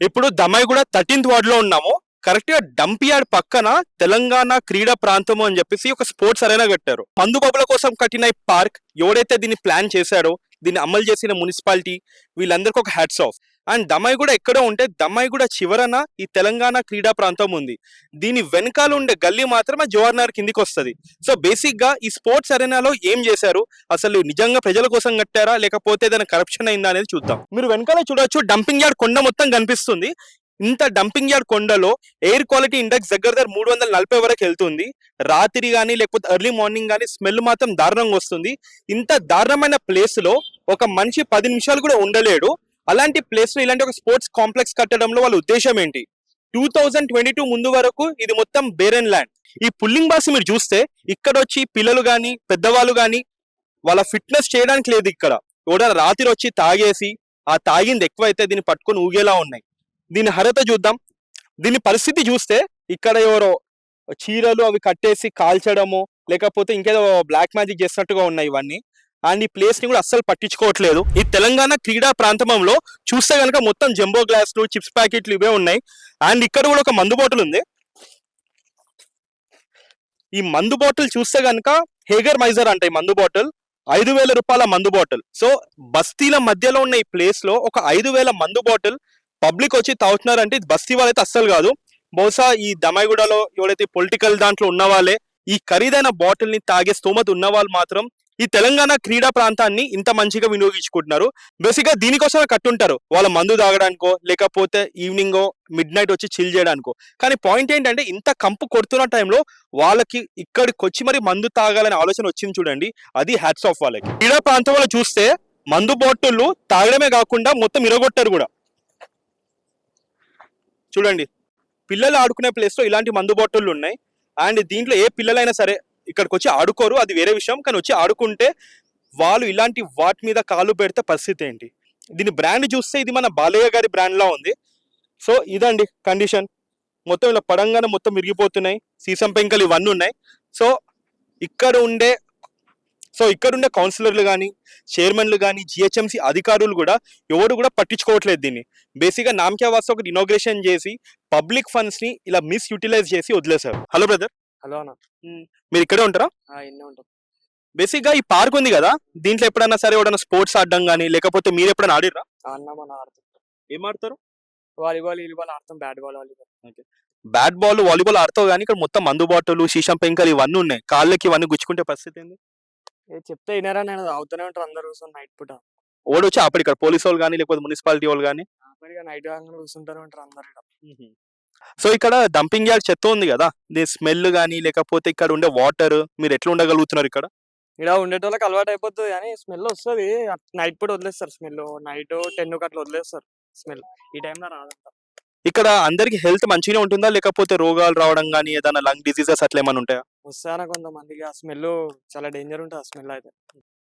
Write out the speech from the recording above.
ఇప్పుడు Dammaiguda 13th ward లో ఉన్నాము. కరెక్ట్ గా డంప్ యార్డ్ పక్కన తెలంగాణ క్రీడా ప్రాంతము అని చెప్పేసి ఒక స్పోర్ట్స్ అరేనా కట్టారు. మందు బబుల కోసం కట్టిన ఈ పార్క్ ఎవడైతే దీన్ని ప్లాన్ చేశాడో, దీన్ని అమలు చేసిన మున్సిపాలిటీ, వీళ్ళందరికీ ఒక హ్యాట్స్ ఆఫ్. అండ్ దమ్మాయిగూడ ఎక్కడో ఉంటే దమ్మాయిగూడ చివరన ఈ తెలంగాణ క్రీడా ప్రాంతం ఉంది. దీని వెనకాల ఉండే గల్లీ మాత్రమే జవహర్నగర్ కిందికి వస్తుంది. సో బేసిక్ గా ఈ స్పోర్ట్స్ అరేనాలో ఏం చేశారు, అసలు నిజంగా ప్రజల కోసం కట్టారా లేకపోతే ఏదైనా కరప్షన్ అయిందా అనేది చూద్దాం. మీరు వెనకాల చూడొచ్చు, డంపింగ్ యార్డ్ కొండ మొత్తం కనిపిస్తుంది. ఇంత డంపింగ్ యార్డ్ కొండలో ఎయిర్ క్వాలిటీ ఇండెక్స్ దగ్గర 340 వరకు వెళ్తుంది. రాత్రి కానీ లేకపోతే ఎర్లీ మార్నింగ్ కానీ స్మెల్ మాత్రం దారుణంగా వస్తుంది. ఇంత దారుణమైన ప్లేస్ లో ఒక మనిషి 10 నిమిషాలు కూడా ఉండలేడు. అలాంటి ప్లేస్ లో ఇలాంటి ఒక స్పోర్ట్స్ కాంప్లెక్స్ కట్టడంలో వాళ్ళ ఉద్దేశం ఏంటి? 2022 ముందు వరకు ఇది మొత్తం బేరెన్ ల్యాండ్. ఈ పుల్లింగ్ బాస్ మీరు చూస్తే ఇక్కడ వచ్చి పిల్లలు గాని పెద్దవాళ్ళు గాని వాళ్ళ ఫిట్నెస్ చేయడానికి లేదు. ఇక్కడ ఎవడైనా రాత్రి వచ్చి తాగేసి ఆ తాగింది ఎక్కువైతే దీన్ని పట్టుకొని ఊగేలా ఉన్నాయి. దీని హరత చూద్దాం. దీని పరిస్థితి చూస్తే ఇక్కడ ఎవరో చీరలు అవి కట్టేసి కాల్చడము లేకపోతే ఇంకేదో బ్లాక్ మ్యాజిక్ చేసినట్టుగా ఉన్నాయి ఇవన్నీ. అండ్ ఈ ప్లేస్ ని కూడా అస్సలు పట్టించుకోవట్లేదు. ఈ తెలంగాణ క్రీడా ప్రాంతంలో చూస్తే కనుక మొత్తం జంబో గ్లాసులు చిప్స్ ప్యాకెట్లు ఇవే ఉన్నాయి. అండ్ ఇక్కడ కూడా ఒక మందు బాటిల్ ఉంది. ఈ మందు బాటిల్ చూస్తే కనుక హేగర్ మైజర్ అంట. ఈ మందు బాటిల్ 5,000 రూపాయల మందు బాటిల్. సో బస్తీల మధ్యలో ఉన్న ఈ ప్లేస్ లో ఒక 5,000 మందు బాటిల్ పబ్లిక్ వచ్చి తాగుతున్నారంటే ఇది బస్తీ వాళ్ళైతే అస్సలు కాదు. బహుశా ఈ దమ్మాయిగూడలో ఎవరైతే పొలిటికల్ దాంట్లో ఉన్న వాళ్ళే ఈ ఖరీదైన బాటిల్ ని తాగే స్తోమత ఉన్న వాళ్ళు మాత్రం ఈ తెలంగాణ క్రీడా ప్రాంతాన్ని ఇంత మంచిగా వినియోగించుకుంటున్నారు. బేసిక్ గా దీనికోసమే కట్టుంటారు, వాళ్ళ మందు తాగడానికో లేకపోతే ఈవినింగ్ మిడ్ నైట్ వచ్చి చిల్ చేయడానికో. కానీ పాయింట్ ఏంటంటే ఇంత కంపు కొడుతున్న టైంలో వాళ్ళకి ఇక్కడికి వచ్చి మరి మందు తాగాలనే ఆలోచన వచ్చింది చూడండి, అది హ్యాట్స్ ఆఫ్ వాళ్ళకి. క్రీడా ప్రాంతంలో చూస్తే మందు బాటిల్ తాగడమే కాకుండా మొత్తం ఇరగొట్టారు కూడా. చూడండి, పిల్లలు ఆడుకునే ప్లేస్ లో ఇలాంటి మందు బాటిళ్ళు ఉన్నాయి. అండ్ దీంట్లో ఏ పిల్లలైనా సరే ఇక్కడికి వచ్చి ఆడుకోరు, అది వేరే విషయం. కానీ వచ్చి ఆడుకుంటే వాళ్ళు ఇలాంటి వాటి మీద కాలు పెడితే పరిస్థితి ఏంటి? దీని బ్రాండ్ చూస్తే ఇది మన బాలయ్య గారి బ్రాండ్ లా ఉంది. సో ఇదండి కండిషన్. మొత్తం ఇలా పడంగానే మొత్తం విరిగిపోతున్నాయి. సీసం పెంకలు ఇవన్నీ ఉన్నాయి. సో ఇక్కడ ఉండే కౌన్సిలర్లు కానీ చైర్మన్లు కానీ జిహెచ్ఎంసీ అధికారులు కూడా ఎవరు కూడా పట్టించుకోవట్లేదు దీన్ని. బేసిక్గా నామకే వాస్తవ ఒకటి ఇనాగ్రేషన్ చేసి పబ్లిక్ ఫండ్స్ ని ఇలా మిస్యూటిలైజ్ చేసి వదిలేశారు. Hello brother. హలో అన్న. మీరు ఇక్కడే ఉంటారా? ఇన్నే ఉంటాం. బేసిక్ గా ఈ పార్క్ ఉంది కదా, దీంట్లో ఎప్పుడైనా సరే ఎవరైనా స్పోర్ట్స్ ఆడడం కానీ లేకపోతే మీరు ఎప్పుడైనా ఆడిరా? అన్న ఆడుతాం. ఏం ఆడతారు? వాలీబాల్ వాలీబాల్ ఆడతాం. Bat ball volleyball. Bat ball volleyball ఆడతావు కానీ ఇక్కడ మొత్తం మందు బాటలు సీసం పెంకలు ఇవన్నీ ఉన్నాయి. కాళ్ళకి ఇవన్నీ గుచ్చుకుంటే పరిస్థితి ఏంది? చెప్తే వినారా? నేను అవుతూనే ఉంటారు అందరు కూర్చొని నైట్ పూట. ఓడి వచ్చి అప్పటి ఇక్కడ పోలీసు వాళ్ళు కానీ లేకపోతే మున్సిపాలిటీ వాళ్ళు కానీ నైట్ కూర్చుంటారు ఉంటారు అందరు. సో ఇక్కడ డంపింగ్ యార్డ్ చెత్త ఉంది కదా, దీని స్మెల్ కానీ లేకపోతే ఇక్కడ ఉండే వాటర్ మీరు ఎట్లా ఉండగలుగుతున్నారు? ఇక్కడ ఇక్కడ ఉండేటోళ్ళకి అలవాటు అయిపోతుంది కానీ స్మెల్ వస్తుంది. నైట్ పూట వదిలేస్తారు స్మెల్. నైట్ 10 అట్లా వదిలేస్తారు స్మెల్. ఈ టైంలో రాదంట. ఇక్కడ అందరికి హెల్త్ మంచిగా ఉంటుందా లేకపోతే రోగాలు రావడం కానీ ఏదైనా లంగ్ డిసీజెస్ అట్లా ఏమైనా ఉంటాయా? వస్తారా కొంతమందికి. ఆ స్మెల్ చాలా డేంజర్ ఉంటుంది. ఆ స్మెల్ అయితే